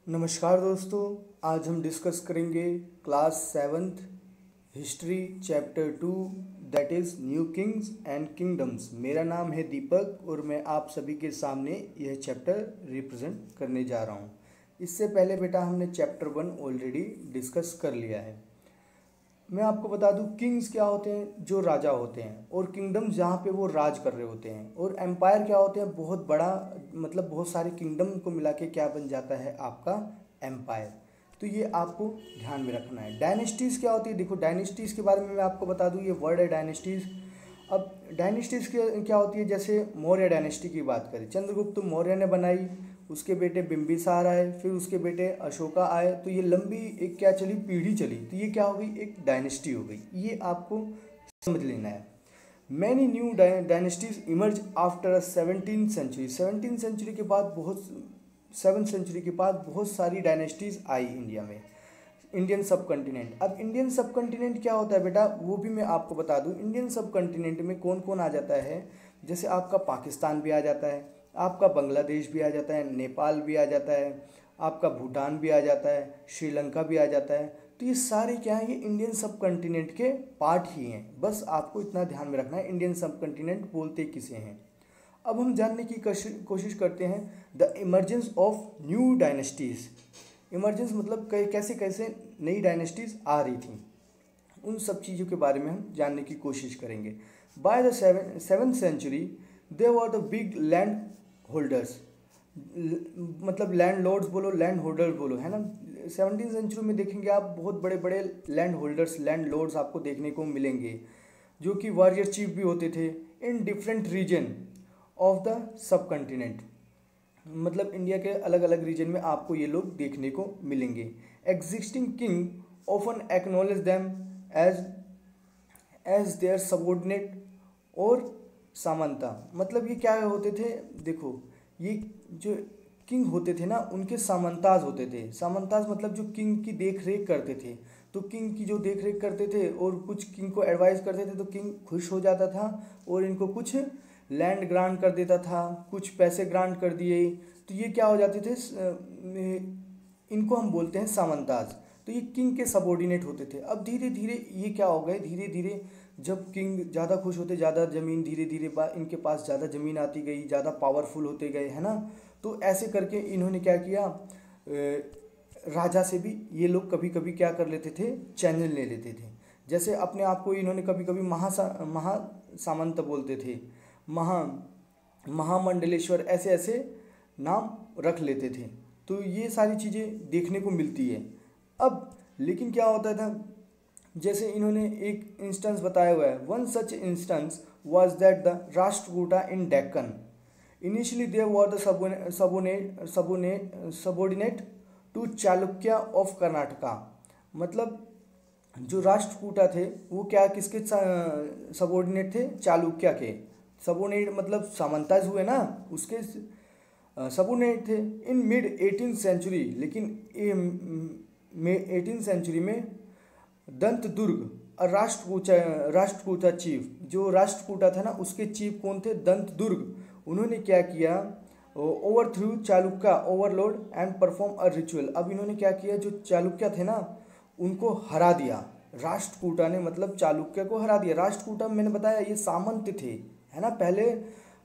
नमस्कार दोस्तों। आज हम डिस्कस करेंगे class seventh history chapter 2 that is new Kings and kingdoms. मेरा नाम है दीपक और मैं आप सभी के सामने यह चैप्टर रिप्रेजेंट करने जा रहा हूँ। इससे पहले बेटा हमने चैप्टर 1 ऑलरेडी डिस्कस कर लिया है। मैं आपको बता दूं किंग्स क्या होते हैं, जो राजा होते हैं, और किंगडम्स जहाँ पे वो राज कर रहे होते हैं, और एम्पायर क्या होते हैं, बहुत बड़ा मतलब बहुत सारे किंगडम को मिला के क्या बन जाता है आपका एम्पायर। तो ये आपको ध्यान में रखना है। डायनेस्टीज़ क्या होती है, देखो डायनेस्टीज़ के बारे में मैं आपको बता दूँ, ये वर्ड है डायनेस्टीज़। अब डायनेस्टीज़ क्या होती है, जैसे मौर्य डायनेस्टी की बात करें, चंद्रगुप्त मौर्य ने बनाई, उसके बेटे बिंबिसार आए, फिर उसके बेटे अशोका आए, तो ये लंबी एक क्या चली, पीढ़ी चली, तो ये क्या हो गई, एक डायनेस्टी हो गई। ये आपको समझ लेना है। Many new dynasties emerge after 17th century. 17th century के बाद बहुत 7th सेंचुरी के बाद बहुत सारी डायनेस्टीज आई इंडिया में, इंडियन सब कॉन्टिनेंट। अब इंडियन सब कॉन्टिनेंट क्या होता है बेटा, वो भी मैं आपको बता दूं। इंडियन सब कॉन्टिनेंट में कौन कौन आ जाता है, जैसे आपका पाकिस्तान भी आ जाता है, आपका बांग्लादेश भी आ जाता है, नेपाल भी आ जाता है, आपका भूटान भी आ जाता है, श्रीलंका भी आ जाता है। तो ये सारे क्या हैं, ये इंडियन सब कॉन्टिनेंट के पार्ट ही हैं। बस आपको इतना ध्यान में रखना है इंडियन सब कॉन्टिनेंट बोलते किसे हैं। अब हम जानने की कोशिश करते हैं the emergence of new dynasties. Emergence मतलब कैसे कैसे नई डायनेस्टीज़ आ रही थी, उन सब चीज़ों के बारे में हम जानने की कोशिश करेंगे। By the 7th century they were the big land holders, मतलब लैंड लॉर्ड्स बोलो, लैंड होल्डर्स बोलो, है ना। 17th सेंचुरी में देखेंगे आप बहुत बड़े बड़े लैंड होल्डर्स, लैंड लॉर्ड्स आपको देखने को मिलेंगे, जो कि वॉरियर चीफ भी होते थे in different region of the subcontinent. मतलब इंडिया के अलग अलग रीजन में आपको ये लोग देखने को मिलेंगे। Existing king often acknowledge them as as their subordinate और सामंता। मतलब ये क्या होते थे, देखो ये जो किंग होते थे ना, उनके सामंताज होते थे। सामंताज मतलब जो किंग की देख रेख करते थे, तो किंग की जो देख रेख करते थे और कुछ किंग को एडवाइस करते थे, तो किंग खुश हो जाता था और इनको कुछ लैंड ग्रांट कर देता था, कुछ पैसे ग्रांट कर दिए। तो ये क्या हो जाते थे, इनको हम बोलते हैं सामंताज। तो ये किंग के सबॉर्डिनेट होते थे। अब धीरे धीरे ये क्या हो गए, धीरे धीरे जब किंग ज़्यादा खुश होते, ज़्यादा ज़मीन धीरे धीरे इनके पास ज़्यादा ज़मीन आती गई, ज़्यादा पावरफुल होते गए, है ना। तो ऐसे करके इन्होंने क्या किया, राजा से भी ये लोग कभी कभी क्या कर लेते थे, चैनल ले लेते थे। जैसे अपने आप को इन्होंने कभी कभी महासामंत बोलते थे, महामंडलेश्वर, ऐसे ऐसे नाम रख लेते थे। तो ये सारी चीज़ें देखने को मिलती है। अब लेकिन क्या होता था, जैसे इन्होंने एक इंस्टेंस बताया हुआ है, one such instance was that the Rashtrakuta in Deccan initially they were the subordinate to Chalukya of Karnataka. मतलब जो राष्ट्रकूटा थे वो क्या किसके सबोर्डिनेट थे, चालुक्य के। सबोर्डिनेट मतलब सामंताज हुए ना, उसके सबोर्डिनेट थे इन मिड 18th सेंचुरी। लेकिन 18th सेंचुरी में दंत दुर्ग और राष्ट्रकूटा चीफ, जो राष्ट्रकूटा था ना उसके चीफ कौन थे, दंत दुर्ग। उन्होंने क्या किया, over through Chalukya overload and perform a ritual. अब इन्होंने क्या किया, जो चालुक्य थे ना उनको हरा दिया। राष्ट्रकूटा ने मतलब चालुक्य को हरा दिया। राष्ट्रकूटा मैंने बताया ये सामंत थे, है ना, पहले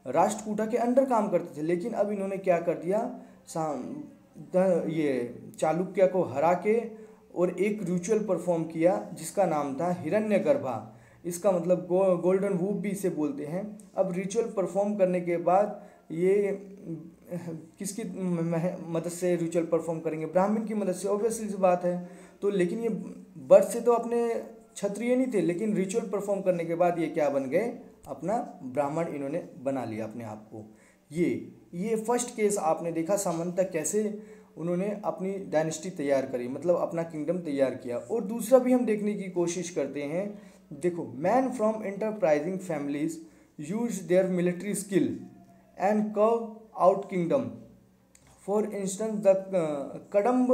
राष्ट्रकूटा के अंडर काम करते थे, लेकिन अब इन्होंने क्या कर दिया, ये चालुक्य को हरा के और एक रिचुअल परफॉर्म किया जिसका नाम था हिरण्यगर्भा। इसका मतलब गोल्डन वूप भी इसे बोलते हैं। अब रिचुअल परफॉर्म करने के बाद ये किसकी मदद से रिचुअल परफॉर्म करेंगे, ब्राह्मण की मदद से, ऑब्वियसली सी बात है। तो लेकिन ये बर्थ से तो अपने क्षत्रिय नहीं थे, लेकिन रिचुअल परफॉर्म करने के बाद ये क्या बन गए, अपना ब्राह्मण इन्होंने बना लिया अपने आप को। ये फर्स्ट केस आपने देखा, सामंत कैसे उन्होंने अपनी डायनेस्टी तैयार करी, मतलब अपना किंगडम तैयार किया। और दूसरा भी हम देखने की कोशिश करते हैं। देखो, man from enterprising families use their military skill and carve out kingdom. For instance the Kadamba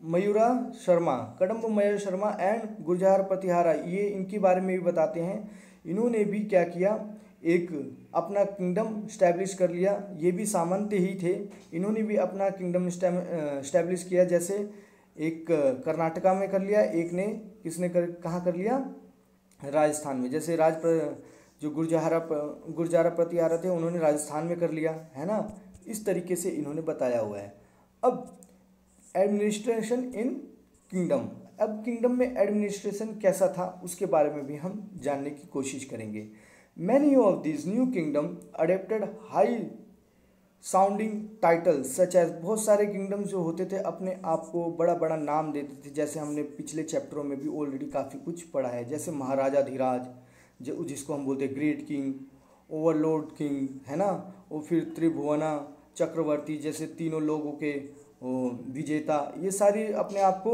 Mayura Sharma and Gurjara Pratihara, ये इनके बारे में भी बताते हैं। इन्होंने भी क्या किया, एक अपना किंगडम स्टैब्लिश कर लिया। ये भी सामंत ही थे, इन्होंने भी अपना किंगडम स्टैब्लिश किया। जैसे एक कर्नाटका में कर लिया, एक ने कहाँ कर लिया, राजस्थान में। जैसे जो गुर्जारा प्रतिहारा थे उन्होंने राजस्थान में कर लिया, है ना। इस तरीके से इन्होंने बताया हुआ है। अब एडमिनिस्ट्रेशन इन किंगडम, अब किंगडम में एडमिनिस्ट्रेशन कैसा था उसके बारे में भी हम जानने की कोशिश करेंगे। Many of this new kingdom adapted high sounding titles such as, बहुत सारे किंगडम जो होते थे अपने आप को बड़ा बड़ा नाम देते थे। जैसे हमने पिछले चैप्टरों में भी ऑलरेडी काफ़ी कुछ पढ़ा है, जैसे महाराजा धीराज जिसको हम बोलते हैं ग्रेट किंग, ओवरलॉर्ड किंग, है ना। और फिर त्रिभुवना चक्रवर्ती, जैसे तीनों लोगों के विजेता, ये सारी अपने आप को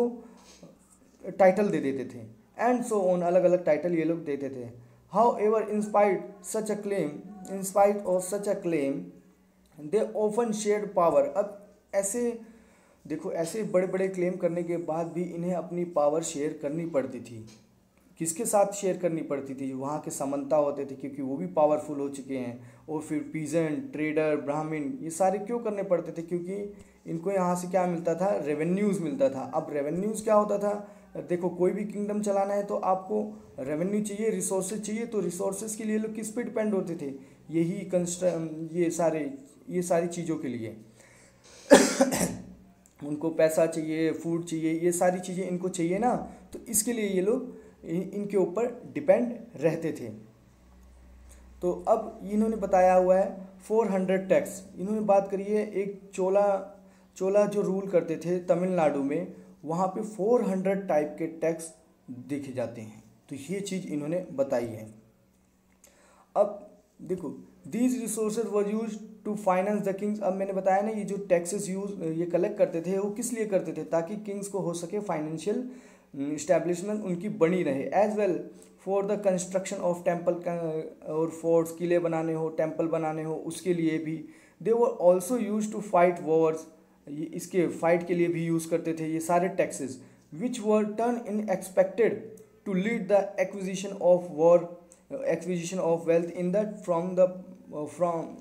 टाइटल दे देते थे। एंड सो ऑन, अलग अलग टाइटल ये लोग देते थे। How ever in spite of such a claim they often shared power. अब ऐसे देखो, ऐसे बड़े बड़े क्लेम करने के बाद भी इन्हें अपनी पावर शेयर करनी पड़ती थी। किसके साथ शेयर करनी पड़ती थी? वहाँ के समंता होते थे, क्योंकि वो भी पावरफुल हो चुके हैं। और फिर पीजेंट, ट्रेडर, ब्राह्मण, ये सारे क्यों करने पड़ते थे? क्योंकि इनको यहाँ से क्या मिलता था? रेवेन्यूज़ मिलता था। अब रेवेन्यूज़ क्या होता था? देखो, कोई भी किंगडम चलाना है तो आपको रेवेन्यू चाहिए, रिसोर्सेज चाहिए। तो रिसोर्सेज के लिए लोग किस पे डिपेंड होते थे? ये सारी चीज़ों के लिए उनको पैसा चाहिए, फूड चाहिए, ये सारी चीज़ें इनको चाहिए ना। तो इसके लिए ये लोग इनके ऊपर डिपेंड रहते थे। तो अब इन्होंने बताया हुआ है 400 टैक्स। इन्होंने बात करी है, एक चोला जो रूल करते थे तमिलनाडु में, वहाँ पे 400 टाइप के टैक्स देखे जाते हैं। तो ये चीज़ इन्होंने बताई है। अब देखो, these resources were use to finance the kings. अब मैंने बताया ना, ये जो टैक्सेस ये कलेक्ट करते थे वो किस लिए करते थे? ताकि किंग्स को हो सके फाइनेंशियल इस्टेब्लिशमेंट उनकी बनी रहे। As well for the construction of temple और फोर्ट्स, किले बनाने हो, टेम्पल बनाने हो, उसके लिए भी। They were also use to fight wars, ये इसके फाइट के लिए भी यूज़ करते थे ये सारे taxes. Which were turn in expected to lead the acquisition of wealth in the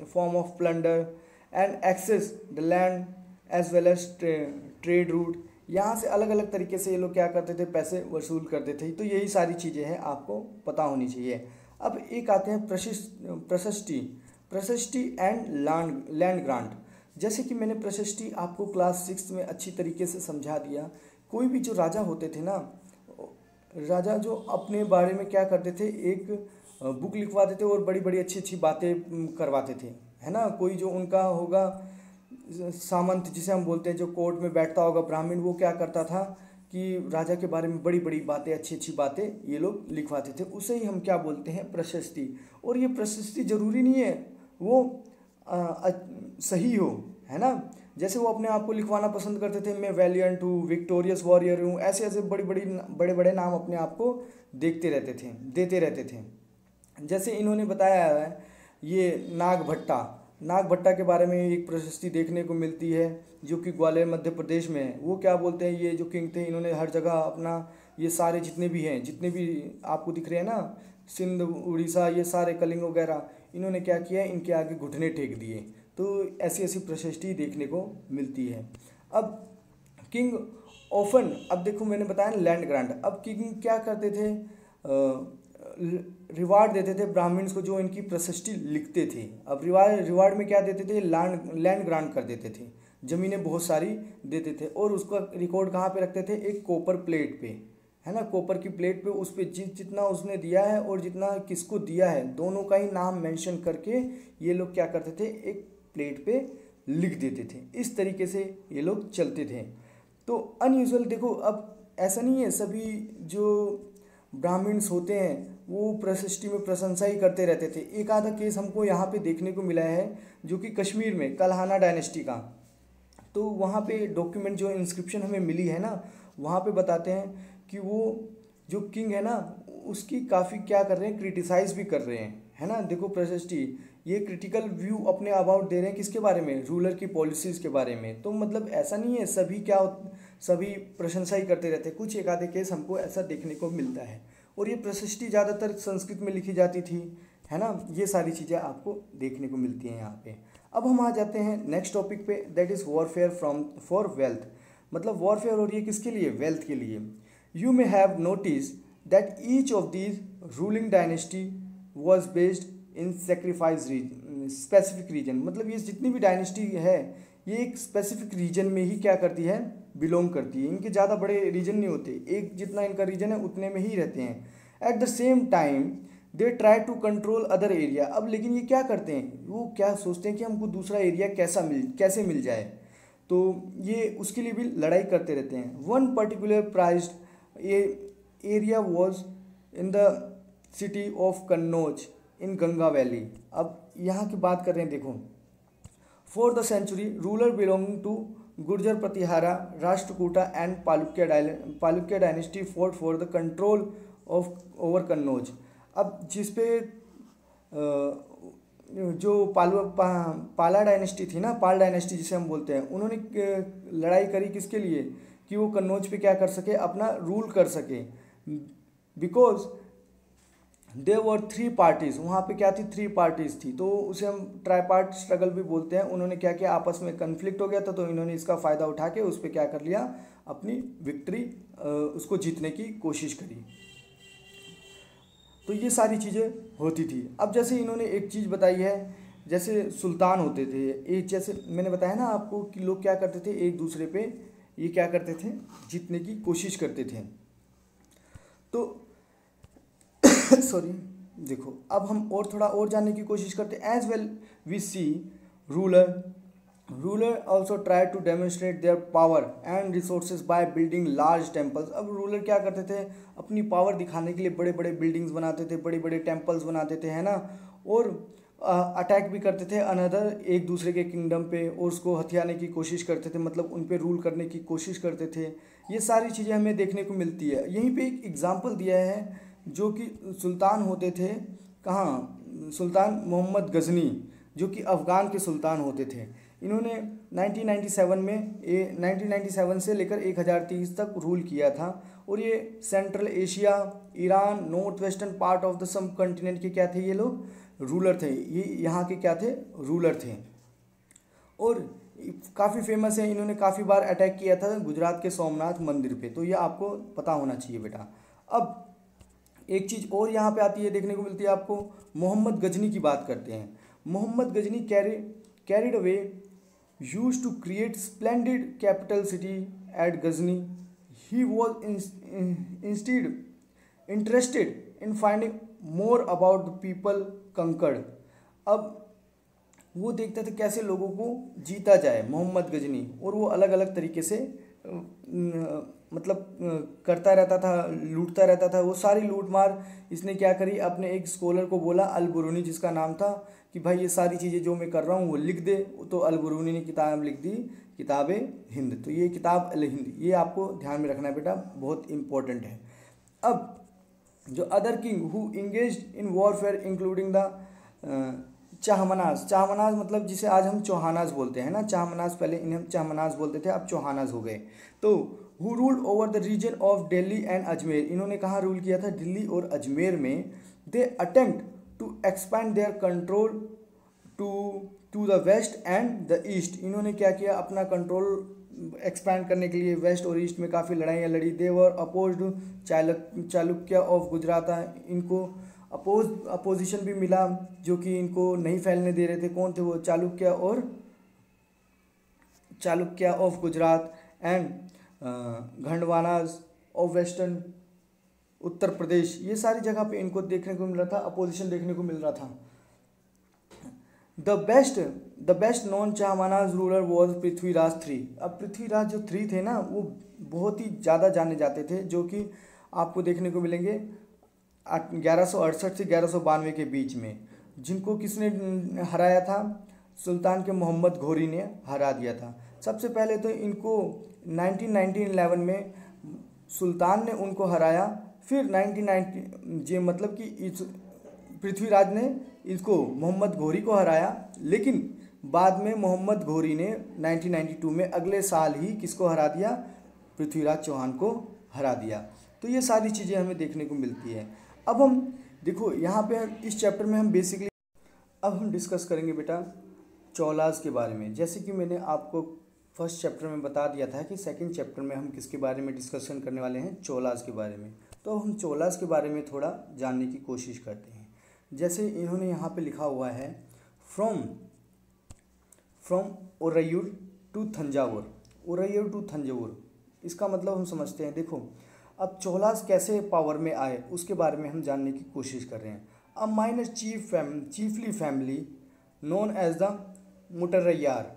form of plunder and excess the land as well as trade route. यहाँ से अलग अलग तरीके से ये लोग क्या करते थे? पैसे वसूल करते थे। तो यही सारी चीज़ें हैं, आपको पता होनी चाहिए। अब एक आते हैं प्रशस्ति एंड लैंड ग्रांट। जैसे कि मैंने प्रशस्ति आपको क्लास 6 में अच्छी तरीके से समझा दिया। कोई भी जो राजा होते थे ना, राजा जो अपने बारे में क्या करते थे, एक बुक लिखवाते थे और बड़ी बड़ी अच्छी अच्छी बातें करवाते थे, है ना। कोई जो उनका होगा सामंत, जिसे हम बोलते हैं, जो कोर्ट में बैठता होगा ब्राह्मण, वो क्या करता था कि राजा के बारे में बड़ी बड़ी बातें, अच्छी अच्छी बातें ये लोग लिखवाते थे। उसे ही हम क्या बोलते हैं? प्रशस्ति। और ये प्रशस्ति जरूरी नहीं है वो सही हो, है ना। जैसे वो अपने आप को लिखवाना पसंद करते थे, मैं वैलियंट हूँ, विक्टोरियस वॉरियर हूँ, ऐसे ऐसे बड़े बड़े नाम अपने आप को देते रहते थे। जैसे इन्होंने बताया है ये नागभट्टा के बारे में एक प्रशस्ति देखने को मिलती है, जो कि ग्वालियर मध्य प्रदेश में है। वो क्या बोलते हैं, ये जो किंग थे, इन्होंने हर जगह अपना ये सारे जितने भी आपको दिख रहे हैं ना, सिंध, उड़ीसा, ये सारे कलिंग वगैरह, इन्होंने क्या किया? इनके आगे घुटने टेक दिए। तो ऐसी ऐसी प्रशस्ति देखने को मिलती है। अब किंग ऑफन, अब देखो मैंने बताया लैंड ग्रांट। अब किंग क्या करते थे? रिवार्ड देते थे ब्राह्मण्स को जो इनकी प्रशस्ति लिखते थे। अब रिवार्ड में क्या देते थे? लैंड ग्रांट कर देते थे, ज़मीनें बहुत सारी देते थे। और उसका रिकॉर्ड कहाँ पे रखते थे? एक कॉपर प्लेट पे, है ना। कॉपर की प्लेट पे उस पर जितना उसने दिया है और जितना किसको दिया है, दोनों का ही नाम मेंशन करके ये लोग क्या करते थे? एक प्लेट पे लिख देते थे। इस तरीके से ये लोग चलते थे। तो अनयूजुअल, देखो अब ऐसा नहीं है सभी जो ब्राह्मण्स होते हैं वो प्रशस्ति में प्रशंसा ही करते रहते थे। एक आधा केस हमको यहाँ पे देखने को मिला है, जो कि कश्मीर में कल्हाना डायनेस्टी का। तो वहाँ पे डॉक्यूमेंट जो इंस्क्रिप्शन हमें मिली है ना, वहाँ पे बताते हैं कि वो जो किंग है ना, उसकी काफ़ी क्या कर रहे हैं? क्रिटिसाइज़ भी कर रहे हैं, है ना। देखो प्रशस्ति, ये क्रिटिकल व्यू अपने अबाउट दे रहे हैं, किसके बारे में? रूलर की पॉलिसीज़ के बारे में। तो मतलब ऐसा नहीं है सभी प्रशंसा ही करते रहते। कुछ एक आधे केस हमको ऐसा देखने को मिलता है। और ये प्रशस्ति ज़्यादातर संस्कृत में लिखी जाती थी, है ना। ये सारी चीज़ें आपको देखने को मिलती हैं यहाँ पे। अब हम आ जाते हैं नेक्स्ट टॉपिक पे, that is warfare from for wealth. मतलब वॉरफेयर हो रही है किसके लिए? वेल्थ के लिए। You may have notice that each of these ruling dynasty was based in sacrifice specific region. मतलब ये जितनी भी डायनेस्टी है ये एक स्पेसिफिक रीजन में ही क्या करती है? बिलोंग करती है। इनके ज़्यादा बड़े रीजन नहीं होते, एक जितना इनका रीजन है उतने में ही रहते हैं। At the same time they try to control other area. अब लेकिन ये क्या करते हैं? वो क्या सोचते हैं कि हमको दूसरा एरिया कैसे मिल जाए, तो ये उसके लिए भी लड़ाई करते रहते हैं। One particular prized area was in the city of Kannauj in Ganga valley. अब यहाँ की बात कर रहे हैं, देखो, for the century ruler belonging to Gurjara Pratihara Rashtrakuta and Palukya dynasty fought for the control of over Kannauj. अब जिस पे जो पाला डायनेस्टी थी ना, पाल डायनेस्टी जिसे हम बोलते हैं, उन्होंने लड़ाई करी किसके लिए? कि वो कन्नौज पे क्या कर सके? अपना रूल कर सके। Because there were 3 parties. वहाँ पे क्या थी? 3 पार्टीज थी, तो उसे हम ट्राईपार्ट स्ट्रगल भी बोलते हैं। उन्होंने क्या किया? आपस में कन्फ्लिक्ट हो गया था, तो इन्होंने इसका फ़ायदा उठा के उस पर क्या कर लिया? अपनी विक्ट्री उसको जीतने की कोशिश करी। तो ये सारी चीज़ें होती थी। अब जैसे इन्होंने एक चीज़ बताई है, जैसे सुल्तान होते थे, एक जैसे मैंने बताया ना आपको कि लोग क्या करते थे? एक दूसरे पे ये क्या करते थे? जीतने की कोशिश करते थे। तो सॉरी, देखो अब हम और थोड़ा और जानने की कोशिश करते हैं। As well we see ruler also try to demonstrate their power and resources by building large temples. अब रूलर क्या करते थे? अपनी पावर दिखाने के लिए बड़े बड़े बिल्डिंग्स बनाते थे, बड़े बड़े टेम्पल्स बनाते थे, है ना। और अटैक भी करते थे अनदर एक दूसरे के किंगडम पे, और उसको हथियाने की कोशिश करते थे, मतलब उन पे रूल करने की कोशिश करते थे। ये सारी चीज़ें हमें देखने को मिलती है। यहीं पे एक एग्जाम्पल दिया है जो कि सुल्तान होते थे, कहाँ? सुल्तान मोहम्मद गजनी, जो कि अफ़गान के सुल्तान होते थे। इन्होंने 1997 से लेकर 1030 तक रूल किया था। और ये central Asia, Iran, north western part of the सब कॉन्टिनेंट के क्या थे? ये लोग रूलर थे। ये यहाँ के क्या थे? रूलर थे। और काफ़ी फेमस है, इन्होंने काफ़ी बार अटैक किया था गुजरात के सोमनाथ मंदिर पे, तो ये आपको पता होना चाहिए बेटा। अब एक चीज़ और यहाँ पे आती है, देखने को मिलती है आपको। मोहम्मद गजनी की बात करते हैं। Mohammad Ghazni carried away used to create splendid capital city at Ghazni. He was instead interested in finding more about the people conquered. अब वो देखता था कैसे लोगों को जीता जाए, मोहम्मद गजनी, और वो अलग अलग तरीके से मतलब करता रहता था, लूटता रहता था। वो सारी लूट मार इसने क्या करी? अपने एक स्कॉलर को बोला, अल बुरूनी जिसका नाम था, कि भाई ये सारी चीज़ें जो मैं कर रहा हूँ वो लिख दे। तो अल बुरूनी ने किताब लिख दी, किताब हिंद। तो ये किताब अल हिंद, ये आपको ध्यान में रखना है बेटा, बहुत इंपॉर्टेंट है। अब जो other king who engaged in warfare including the Chahamanas मतलब जिसे आज हम चौहानाज बोलते हैं ना। चाहमनाज, पहले इन्हें हम चाहमनाज बोलते थे, अब चौहानाज हो गए। तो who ruled over the region of Delhi and Ajmer. इन्होंने कहाँ रूल किया था? दिल्ली और अजमेर में। They attempt to expand their control to the west and the east. इन्होंने क्या किया? अपना कंट्रोल एक्सपैंड करने के लिए वेस्ट और ईस्ट में काफ़ी लड़ाइयाँ लड़ी। दे वर अपोज्ड चालुक्य ऑफ गुजरात। इनको अपोजिशन भी मिला, जो कि इनको नहीं फैलने दे रहे थे। कौन थे वो? Chalukya of Gujarat and Gahadavalas of western Uttar Pradesh. ये सारी जगह पे इनको देखने को मिल रहा था, अपोजिशन देखने को मिल रहा था। The best non Chahamanas ruler was Prithviraj 3। अब पृथ्वीराज जो 3 थे ना, वो बहुत ही ज़्यादा जाने जाते थे, जो कि आपको देखने को मिलेंगे 1168 से 1192 के बीच में। जिनको किसने हराया था? सुल्तान के मोहम्मद घोरी ने हरा दिया था। सबसे पहले तो इनको 1911 में सुल्तान ने उनको हराया, फिर 1990 मतलब कि पृथ्वीराज ने इसको मोहम्मद घोरी को हराया। लेकिन बाद में मोहम्मद घोरी ने 1992 में अगले साल ही किसको हरा दिया? पृथ्वीराज चौहान को हरा दिया। तो ये सारी चीज़ें हमें देखने को मिलती है। अब हम देखो यहाँ पे इस चैप्टर में हम बेसिकली अब हम डिस्कस करेंगे बेटा चोलास के बारे में। जैसे कि मैंने आपको फर्स्ट चैप्टर में बता दिया था कि सेकंड चैप्टर में हम किसके बारे में डिस्कशन करने वाले हैं, चोलास के बारे में। तो हम चोलास के बारे में थोड़ा जानने की कोशिश करते हैं। जैसे इन्होंने यहाँ पे लिखा हुआ है from Uraiyur to Thanjavur, Uraiyur to Thanjavur, इसका मतलब हम समझते हैं। देखो अब चोलास कैसे पावर में आए उसके बारे में हम जानने की कोशिश कर रहे हैं। A minor chiefly family known as the Mutharaiyar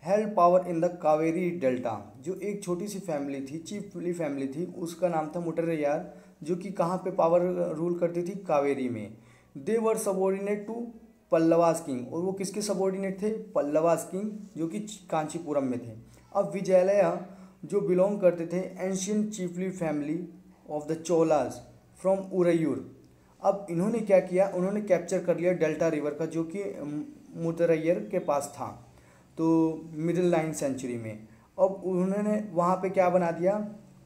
held power in the Kaveri delta. जो एक छोटी सी फैमिली थी, चीफली फैमिली थी, उसका नाम था मुटरैयार, जो कि कहाँ पे पावर रूल करती थी, कावेरी में। दे वर सबॉर्डिनेट टू पल्लवास किंग, और वो किसके सबॉर्डिनेट थे, पल्लवास किंग, जो कि कांचीपुरम में थे। अब विजयालया जो बिलोंग करते थे ancient chiefly family of the Cholas from Uraiyur. अब इन्होंने क्या किया, उन्होंने कैप्चर कर लिया डेल्टा रिवर का, जो कि मुतरैयर के पास था, तो मिडिल 9th सेंचुरी में। अब उन्होंने वहाँ पे क्या बना दिया,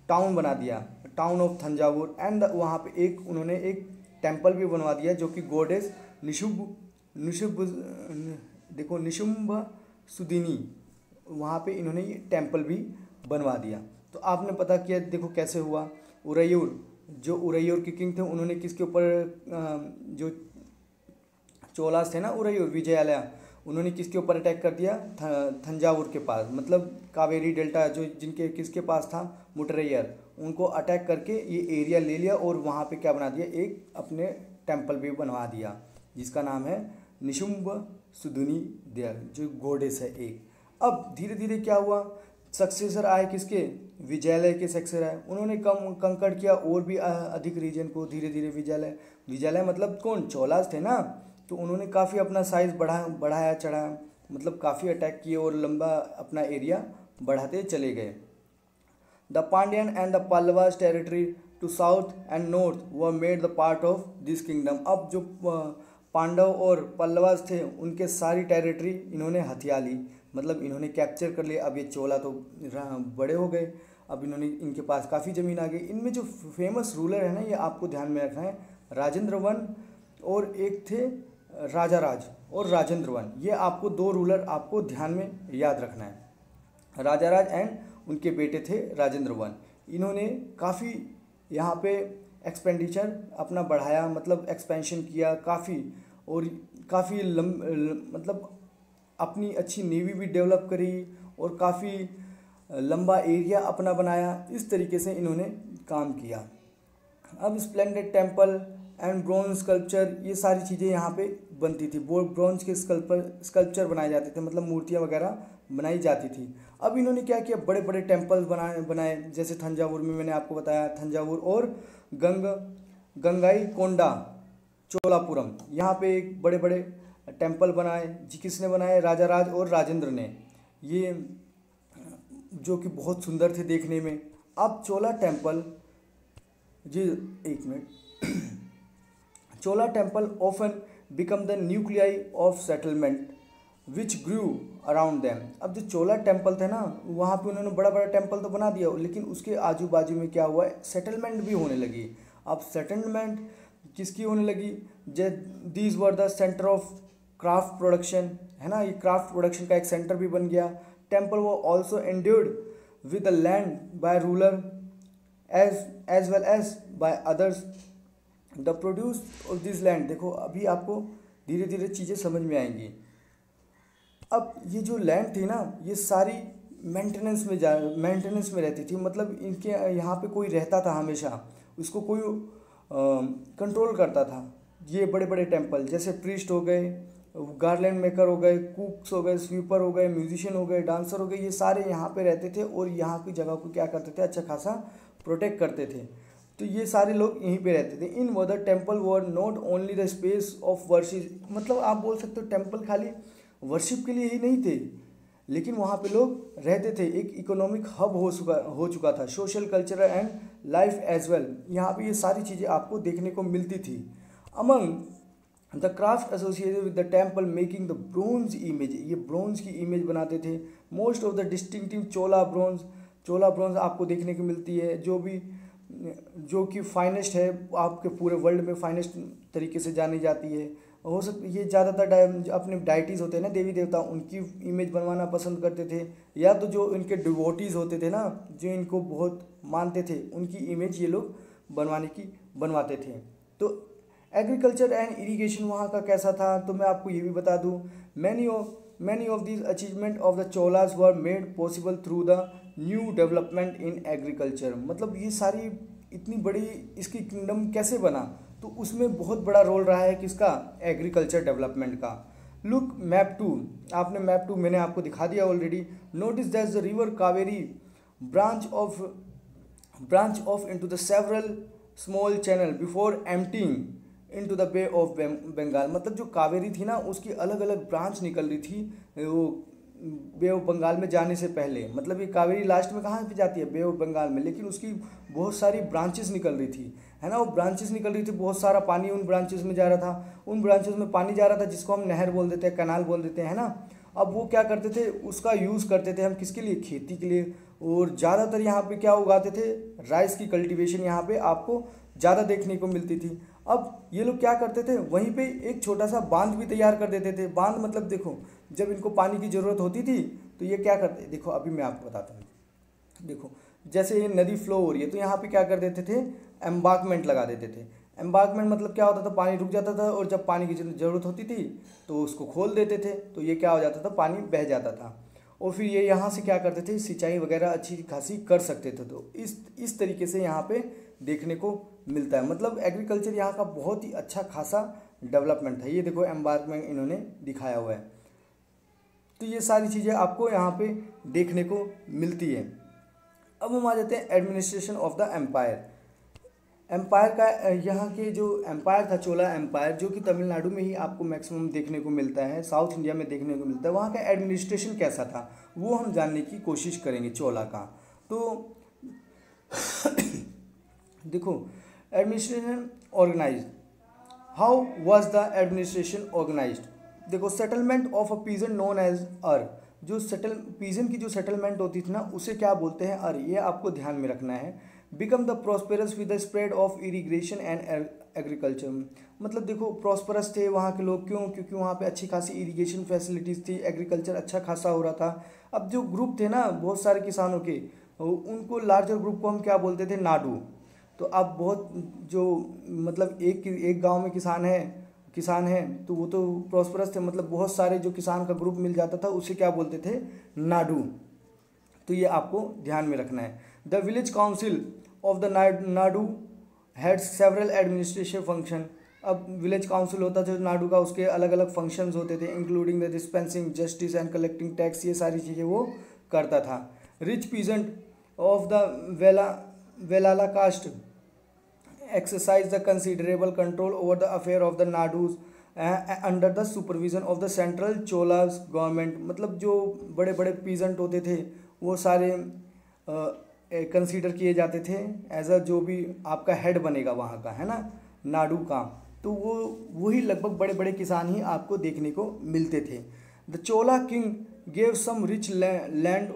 टाउन बना दिया, टाउन ऑफ थंजावुर। एंड वहाँ पे उन्होंने एक टेम्पल भी बनवा दिया, जो कि गॉडेस निशुम्भ सुदिनी, वहाँ पे इन्होंने ये टेम्पल भी बनवा दिया। तो आपने पता किया, देखो कैसे हुआ। उरैयूर, जो उरैयूर के किंग थे, उन्होंने किसके ऊपर, जो चोलास थे ना उरैयूर, विजयालया, उन्होंने किसके ऊपर अटैक कर दिया, थंजावुर के पास, मतलब कावेरी डेल्टा जो जिनके किसके पास था, मुटरैयर, उनको अटैक करके ये एरिया ले लिया और वहाँ पे क्या बना दिया, एक अपने टेम्पल भी बनवा दिया, जिसका नाम है निशुम्भ सुदुनी देयर, जो गॉडेस है एक। अब धीरे धीरे क्या हुआ, सक्सेसर आए किसके, विजयालय के सक्सेसर आए, उन्होंने कंकड़ किया और भी अधिक रीजन को। धीरे धीरे विजयालय मतलब कौन, चोलास थे ना, तो उन्होंने काफ़ी अपना साइज बढ़ाया चढ़ाया, मतलब काफ़ी अटैक किए और लंबा अपना एरिया बढ़ाते चले गए। The Pandyan and the Pallavas territory to south and north were made the part of this kingdom. अब जो पांडव और पल्लवास थे, उनके सारी टेरिटरी इन्होंने हथिया ली, मतलब इन्होंने कैप्चर कर लिया। अब ये चोला तो बड़े हो गए, अब इनके पास काफ़ी ज़मीन आ गई। इनमें जो फेमस रूलर है ना, ये आपको ध्यान में रखना है, राजेंद्र वन और एक थे राजा राज और राजेंद्र वन। ये आपको दो रूलर आपको ध्यान में याद रखना है। राजा राज एंड उनके बेटे थे राजेंद्र वन। इन्होंने काफ़ी यहाँ पे एक्सपेंडिचर अपना बढ़ाया, मतलब एक्सपेंशन किया काफ़ी, और काफ़ी मतलब अपनी अच्छी नेवी भी डेवलप करी और काफ़ी लंबा एरिया अपना बनाया। इस तरीके से इन्होंने काम किया। अब splendid temple and bronze sculpture, ये सारी चीज़ें यहाँ पे बनती थी। ब्रॉन्ज के स्कल्पचर बनाए जाते थे, मतलब मूर्तियाँ वगैरह बनाई जाती थी। अब इन्होंने क्या किया, बड़े बड़े टेम्पल्स बनाए, जैसे थंजावुर में मैंने आपको बताया, थंजावुर और गंगाईकोंडा चोलापुरम, यहाँ पे एक बड़े बड़े टेम्पल बनाए। जी किसने बनाए, राजा राज और राजेंद्र ने, ये जो कि बहुत सुंदर थे देखने में। अब चोला टेम्पल, जी एक minute, Chola temple often become the nuclei of settlement which grew around them. अब जो चोला टेम्पल थे ना, वहाँ पे उन्होंने बड़ा बड़ा टेम्पल तो बना दिया, लेकिन उसके आजू बाजू में क्या हुआ, सेटलमेंट भी होने लगी। अब सेटलमेंट किसकी होने लगी, these were the centre of craft production, है ना, ये क्राफ्ट प्रोडक्शन का एक सेंटर भी बन गया। टेम्पल वो also endured with the land by ruler as well as by others the produce of this land. देखो अभी आपको धीरे धीरे चीज़ें समझ में आएंगी। अब ये जो लैंड थी ना, ये सारी मेंटेनेंस में रहती थी, मतलब इनके यहाँ पे कोई रहता था हमेशा, उसको कोई कंट्रोल करता था। ये बड़े बड़े टेम्पल, जैसे प्रीस्ट हो गए, गार्लैंड मेकर हो गए, कुक्स हो गए, स्वीपर हो गए, म्यूजिशियन हो गए, डांसर हो गए, ये सारे यहाँ पे रहते थे और यहाँ की जगह को क्या करते थे, अच्छा खासा प्रोटेक्ट करते थे। तो ये सारे लोग यहीं पे रहते थे। In whether temple were not only the space of worship, मतलब आप बोल सकते हो टेम्पल खाली वर्शिप के लिए ही नहीं थे, लेकिन वहाँ पे लोग रहते थे। एक इकोनॉमिक हब हो चुका था, social culture and life as well. यहाँ पे ये सारी चीज़ें आपको देखने को मिलती थी। Among the craft associated with the temple making the bronze image, ये ब्रोंज की इमेज बनाते थे। Most of the distinctive Chola bronze आपको देखने को मिलती है। जो भी जो कि फाइनेस्ट है, आपके पूरे वर्ल्ड में फाइनेस्ट तरीके से जानी जाती है। हो सकता ये ज़्यादातर अपने डाइटीज़ होते हैं ना, देवी देवता, उनकी इमेज बनवाना पसंद करते थे, या तो जो इनके डिवोटीज़ होते थे ना, जो इनको बहुत मानते थे, उनकी इमेज ये लोग बनवाते थे। तो एग्रीकल्चर एंड इरिगेशन वहाँ का कैसा था, तो मैं आपको ये भी बता दूँ, many of these achievement of the Cholas were made possible through the new development in agriculture. मतलब ये सारी इतनी बड़ी इसकी किंगडम कैसे बना, तो उसमें बहुत बड़ा रोल रहा है किसका, एग्रीकल्चर डेवलपमेंट का। लुक मैप 2, आपने मैप 2 मैंने आपको दिखा दिया already. Notice that the river Kaveri branch of into the several small channel before emptying into the Bay of Bengal. मतलब जो कावेरी थी ना, उसकी अलग अलग ब्रांच निकल रही थी वो बे ऑफ बंगाल में जाने से पहले। मतलब ये कावेरी लास्ट में कहाँ पे जाती है, बे ऑफ बंगाल में, लेकिन उसकी बहुत सारी ब्रांचेस निकल रही थी, है ना। वो ब्रांचेस निकल रही थी, बहुत सारा पानी उन ब्रांचेस में जा रहा था, उन ब्रांचेस में पानी जा रहा था, जिसको हम नहर बोल देते हैं, कैनाल बोल देते हैं, है ना। अब वो क्या करते थे, उसका यूज़ करते थे हम किसके लिए, खेती के लिए। और ज़्यादातर यहाँ पे क्या उगाते थे, राइस की कल्टीवेशन यहाँ पे आपको ज़्यादा देखने को मिलती थी। अब ये लोग क्या करते थे, वहीं पे एक छोटा सा बांध भी तैयार कर देते थे। बांध मतलब देखो, जब इनको पानी की ज़रूरत होती थी तो ये क्या करते, देखो अभी मैं आपको बताता हूँ। देखो जैसे ये नदी फ्लो हो रही है, तो यहाँ पे क्या कर देते थे, एम्बार्कमेंट लगा देते थे। एम्बार्कमेंट मतलब क्या होता था, पानी रुक जाता था, और जब पानी की ज़रूरत होती थी तो उसको खोल देते थे, तो ये क्या हो जाता था, पानी बह जाता था, और फिर ये यहाँ से क्या करते थे, सिंचाई वगैरह अच्छी खासी कर सकते थे। तो इस तरीके से यहाँ पे देखने को मिलता है। मतलब एग्रीकल्चर यहाँ का बहुत ही अच्छा खासा डेवलपमेंट था। ये देखो एम्बार्कमेंट इन्होंने दिखाया हुआ है। तो ये सारी चीज़ें आपको यहाँ पे देखने को मिलती है। अब हम आ जाते हैं administration of the empire. Empire का यहाँ के जो एम्पायर था, चोला एम्पायर, जो कि तमिलनाडु में ही आपको मैक्सिमम देखने को मिलता है, साउथ इंडिया में देखने को मिलता है। वहाँ का एडमिनिस्ट्रेशन कैसा था वो हम जानने की कोशिश करेंगे चोला का। तो देखो administration organise, how was the administration organised. देखो settlement of a peasant known as ur, जो पीजन की जो सेटलमेंट होती थी ना, उसे क्या बोलते हैं, अर। ये आपको ध्यान में रखना है। Become the prosperous with the spread of irrigation and agriculture. मतलब देखो प्रॉस्परस थे वहाँ के लोग, क्यों, क्योंकि वहाँ पे अच्छी खासी इरीगेशन फैसिलिटीज़ थी, एग्रीकल्चर अच्छा खासा हो रहा था। अब जो ग्रुप थे ना बहुत सारे किसानों के, उनको लार्जर ग्रुप को हम क्या बोलते थे, नाडू। तो अब बहुत जो मतलब एक गांव में किसान है तो वो तो प्रॉस्परस थे, मतलब बहुत सारे जो किसान का ग्रुप मिल जाता था, उसे क्या बोलते थे, नाडू। तो ये आपको ध्यान में रखना है। The village council of the Nadu had several administration function. अब विलेज काउंसिल होता था नाडू का, उसके अलग अलग फंक्शंस होते थे, including the dispensing justice and collecting tax. ये सारी चीज़ें वो करता था। Rich peasant of the Vellala caste exercise the considerable control over the affair of the Nadus under the supervision of the central Cholas government। मतलब जो बड़े बड़े पीजेंट होते थे वो सारे कंसीडर किए जाते थे एज अ, जो भी आपका हेड बनेगा वहाँ का, है ना, नाडू का। तो वही लगभग बड़े बड़े किसान ही आपको देखने को मिलते थे। The Chola king gave some rich land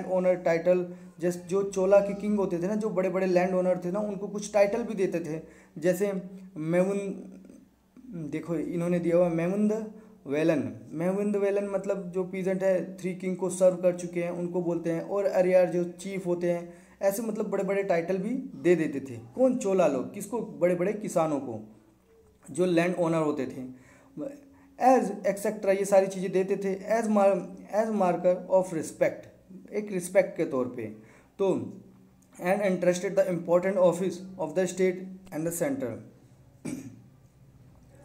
owner title. जैसे जो चोला के किंग होते थे ना, जो बड़े बड़े लैंड ओनर थे ना, उनको कुछ टाइटल भी देते थे। जैसे देखो इन्होंने दिया हुआ मेहुंद वेलन मतलब जो पीजेंट है 3 किंग को सर्व कर चुके हैं उनको बोलते हैं। और अरियार जो चीफ होते हैं, ऐसे मतलब बड़े बड़े टाइटल भी दे देते थे। कौन, चोला लोग, किसको, बड़े बड़े किसानों को, जो लैंड ओनर होते थे। एज एक्सेट्रा ये सारी चीज़ें देते थे एज मार्कर ऑफ रिस्पेक्ट, एक रिस्पेक्ट के तौर पे। तो and interested the important office of the state and the centre.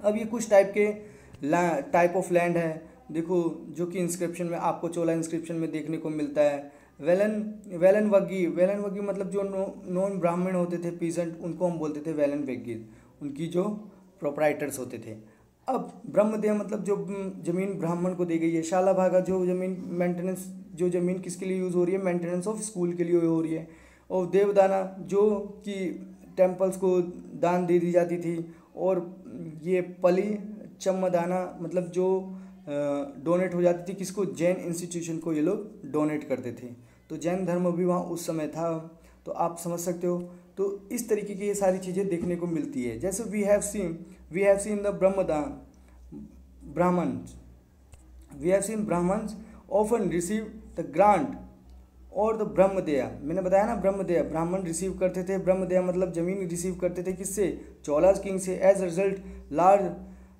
अब ये कुछ टाइप ऑफ लैंड है, देखो जो कि इंस्क्रिप्शन में आपको चोला इंस्क्रिप्शन में देखने को मिलता है। वेलन वग्गी मतलब जो नॉन ब्राह्मण होते थे पीजेंट, उनको हम बोलते थे वेलन वग्गी, उनकी जो प्रोप्राइटर्स होते थे। अब ब्रह्मदेव मतलब जो ज़मीन ब्राह्मण को दी गई है। शाला भागा जो ज़मीन मेंटेनेंस, जो ज़मीन किसके लिए यूज़ हो रही है, मेंटेनेंस ऑफ स्कूल के लिए हो रही है। और देवदाना जो कि टेम्पल्स को दान दे दी जाती थी। और ये पली चम्मदाना मतलब जो डोनेट हो जाती थी किसको, जैन इंस्टीट्यूशन को ये लोग डोनेट करते थे। तो जैन धर्म भी वहाँ उस समय था, तो आप समझ सकते हो। तो इस तरीके की ये सारी चीज़ें देखने को मिलती है। जैसे we have seen the Brahmans often receive the grant और द ब्रह्मदया। मैंने बताया ना, ब्रह्मदया, ब्राह्मण रिसीव करते थे, ब्रह्मदया मतलब जमीन रिसीव करते थे किससे, चोलास किंग से। As result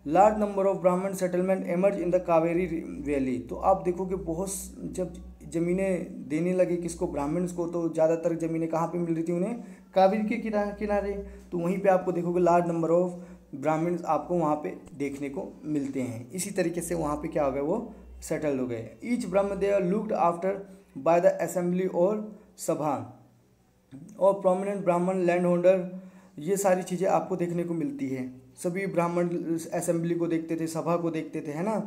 large number of Brahmana settlement emerge in the Kaveri valley. तो आप देखो कि बहुत जब ज़मीनें देने लगे किसको, ब्राह्मण्स को, तो ज़्यादातर ज़मीनें कहाँ पे मिल रही थी उन्हें, कावेरी के किनारे। तो वहीं पे आपको देखोगे लार्ज नंबर ऑफ ब्राह्मण्स आपको वहाँ पे देखने को मिलते हैं। इसी तरीके से वहाँ पे क्या हो गए, वो सेटल हो गए। Each brahmadeya looked after by the assembly और सभा और प्रोमिनेंट ब्राह्मण लैंड होल्डर। ये सारी चीज़ें आपको देखने को मिलती है। सभी ब्राह्मण असेंबली को देखते थे, सभा को देखते थे, है ना।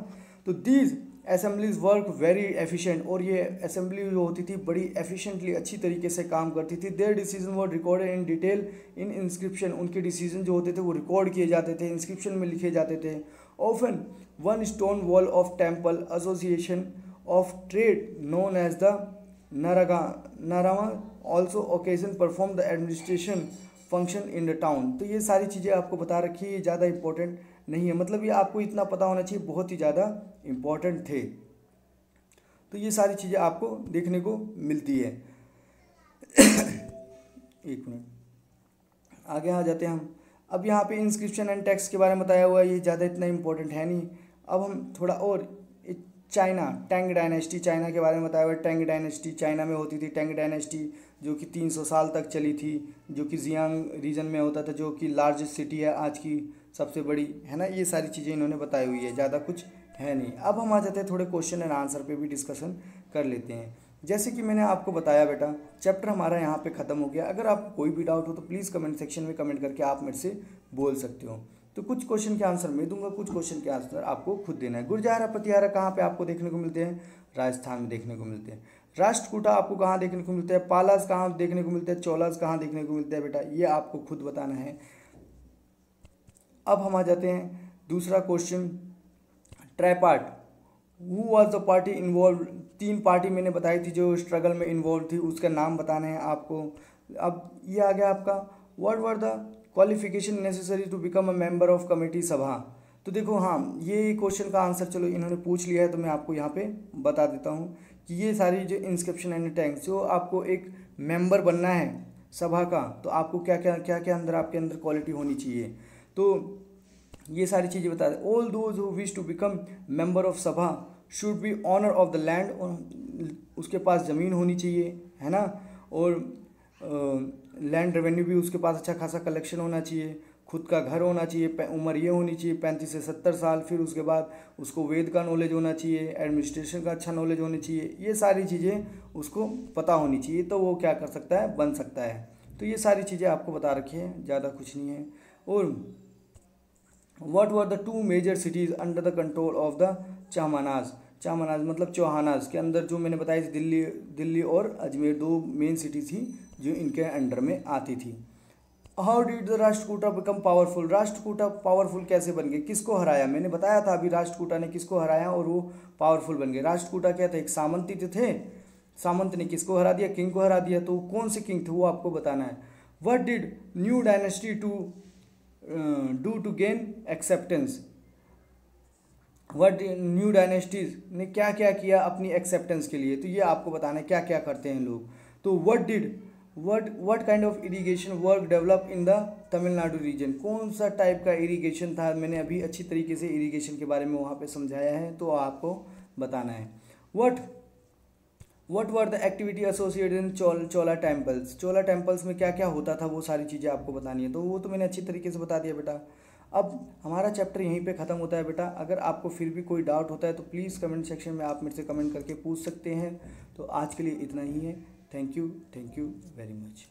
तो these assemblies work very efficient, और ये असेंबली जो होती थी बड़ी एफिशिएंटली अच्छी तरीके से काम करती थी। There decision were recorded in detail in inscription. उनके डिसीजन जो होते थे वो रिकॉर्ड किए जाते थे, इंस्क्रिप्शन में लिखे जाते थे। Often one stone wall of temple association of trade known as the नारावा also occasion perform the administration function in the town. तो ये सारी चीज़ें आपको बता रखी है, ये ज़्यादा इंपॉर्टेंट नहीं है, मतलब ये आपको इतना पता होना चाहिए, बहुत ही ज़्यादा इम्पॉर्टेंट थे। तो ये सारी चीज़ें आपको देखने को मिलती है। एक मिनट, आगे आ जाते हैं हम। अब यहाँ पे इंस्क्रिप्शन एंड टेक्स्ट के बारे में बताया हुआ है, ये ज़्यादा इतना इंपॉर्टेंट है नहीं। अब हम थोड़ा और चाइना, टैंग डायनेस्टी, चाइना के बारे में बताया हुआ है। टैंग डायनेस्टी चाइना में होती थी। टैंग डायनेस्टी जो कि 300 साल तक चली थी, जो कि जियांग रीजन में होता था, जो कि लार्जेस्ट सिटी है आज की सबसे बड़ी, है ना। ये सारी चीज़ें इन्होंने बताई हुई है, ज़्यादा कुछ है नहीं। अब हम आ जाते हैं थोड़े क्वेश्चन एंड आंसर पे भी डिस्कशन कर लेते हैं। जैसे कि मैंने आपको बताया बेटा, चैप्टर हमारा यहाँ पे ख़त्म हो गया। अगर आपको कोई भी डाउट हो तो प्लीज़ कमेंट सेक्शन में कमेंट करके आप मेरे से बोल सकते हो। तो कुछ क्वेश्चन के आंसर मैं दूंगा, कुछ क्वेश्चन के आंसर आपको खुद देना है। गुरजारा प्रतिहारा कहाँ पे आपको देखने को मिलते हैं, राजस्थान में देखने को मिलते हैं। राष्ट्रकूटा आपको कहाँ देखने को मिलता है, पालास कहाँ देखने को मिलते हैं, चोलास कहाँ देखने को मिलता है बेटा, ये आपको खुद बताना है। अब हम आ जाते हैं दूसरा question, tripart who was the party involve. 3 party मैंने बताई थी जो स्ट्रगल में इन्वॉल्व थी, उसका नाम बताना है आपको। अब ये आ गया आपका, what were the qualification necessary to become a member of committee sabha. तो देखो हाँ, ये क्वेश्चन का आंसर चलो इन्होंने पूछ लिया है, तो मैं आपको यहाँ पे बता देता हूँ कि ये सारी जो इंस्क्रिप्शन एंड टैंक्स, जो आपको एक मेंबर बनना है सभा का, तो आपको क्या क्या अंदर आपके अंदर क्वालिटी होनी चाहिए। तो ये सारी चीज़ें बता दें। All those who wish to become member of Sabha should be owner of the land, उसके पास ज़मीन होनी चाहिए, है ना। और लैंड रेवेन्यू भी उसके पास अच्छा खासा कलेक्शन होना चाहिए, खुद का घर होना चाहिए, उम्र ये होनी चाहिए 35 से 70 साल। फिर उसके बाद उसको वेद का नॉलेज होना चाहिए, एडमिनिस्ट्रेशन का अच्छा नॉलेज होनी चाहिए, ये सारी चीज़ें उसको पता होनी चाहिए, तो वो क्या कर सकता है, बन सकता है। तो ये सारी चीज़ें आपको बता रखी है, ज़्यादा कुछ नहीं है। और what were the 2 major cities under the control of the Chamanas. Chamanas मतलब चौहानाज के अंदर जो मैंने बताई थी, दिल्ली और अजमेर 2 मेन सिटी थी जो इनके अंडर में आती थी। How did the Rashtrakuta become powerful. Rashtrakuta powerful कैसे बन गए, किसको हराया, मैंने बताया था अभी राष्ट्रकूटा ने किसको हराया और वो पावरफुल बन गए। राष्ट्रकूटा क्या थे, एक सामंती थे, सामंत ने किसको हरा दिया, किंग को हरा दिया। तो कौन से किंग थे वो आपको बताना है। What did new dynasty do to gain acceptance. What new dynasties ने क्या क्या किया अपनी एक्सेप्टेंस के लिए, तो ये आपको बताना है क्या क्या करते हैं लोग। तो what kind of irrigation work develop in the Tamil Nadu region. कौन सा टाइप का इरिगेशन था, मैंने अभी अच्छी तरीके से इरिगेशन के बारे में वहाँ पे समझाया है, तो आपको बताना है। What were the activity associated in Chola temples. Chola temples में क्या क्या होता था, वो सारी चीज़ें आपको बतानी है। तो वो तो मैंने अच्छी तरीके से बता दिया बेटा। अब हमारा चैप्टर यहीं पे ख़त्म होता है बेटा। अगर आपको फिर भी कोई डाउट होता है तो प्लीज़ कमेंट सेक्शन में आप मेरे से कमेंट करके पूछ सकते हैं। तो आज के लिए इतना ही है। Thank you very much.